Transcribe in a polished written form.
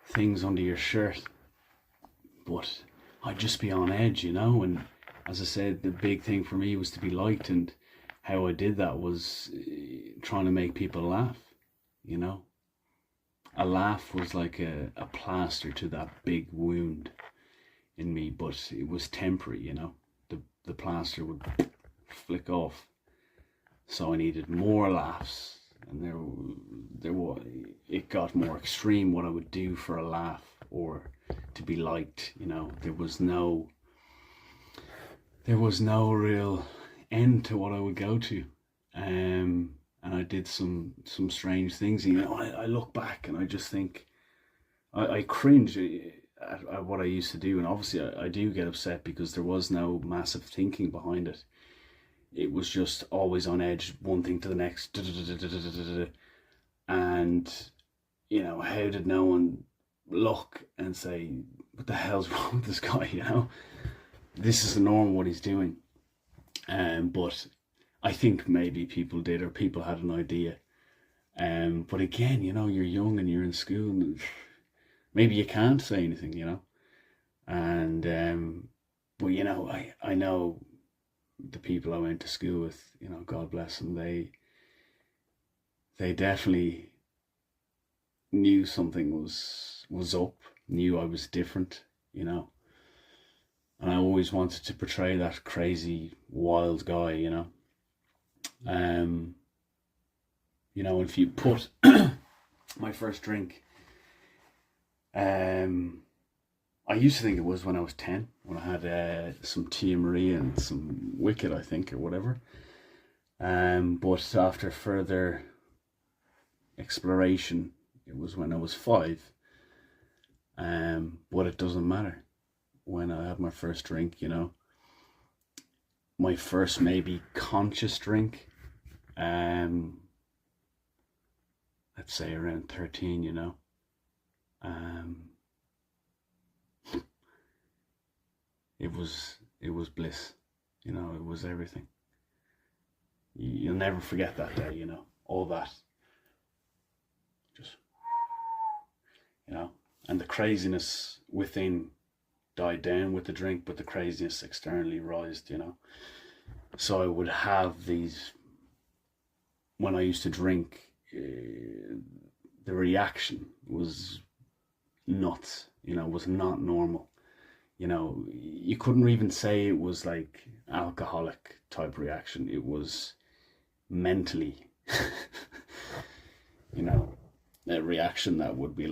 things under your shirt. But I'd just be on edge, you know. And as I said, the big thing for me was to be liked, and how I did that was trying to make people laugh, you know. A laugh was like a plaster to that big wound in me, but it was temporary, you know. The plaster would flick off, so I needed more laughs, and there was, it got more extreme what I would do for a laugh or to be liked, you know. There was no real end to what I would go to, and I did some strange things. You know, I look back and I just think I cringe at what I used to do, and obviously I do get upset because there was no massive thinking behind it. It was just always on edge, one thing to the next, and you know, how did no one look and say, "What the hell's wrong with this guy?" You know, this is the norm what he's doing. But I think maybe people did, or people had an idea. But again, you know, you're young and you're in school, and maybe you can't say anything, you know. And but you know, I know the people I went to school with, you know, God bless them, they definitely knew something was up, knew I was different, you know. And I always wanted to portray that crazy, wild guy, you know. You know, if you put my first drink, I used to think it was when I was 10, when I had some Tia Maria and some Wicked, I think, or whatever. But after further exploration, it was when I was 5. But it doesn't matter. When I had my first drink, you know, my first maybe conscious drink, let's say around 13, you know, it was bliss, you know. It was everything. You'll never forget that day, you know, all that, just, you know. And the craziness within died down with the drink, but the craziness externally rised, you know. So I would have these, when I used to drink, the reaction was nuts, you know, was not normal. You know, you couldn't even say it was like alcoholic type reaction. It was mentally, you know, a reaction that would be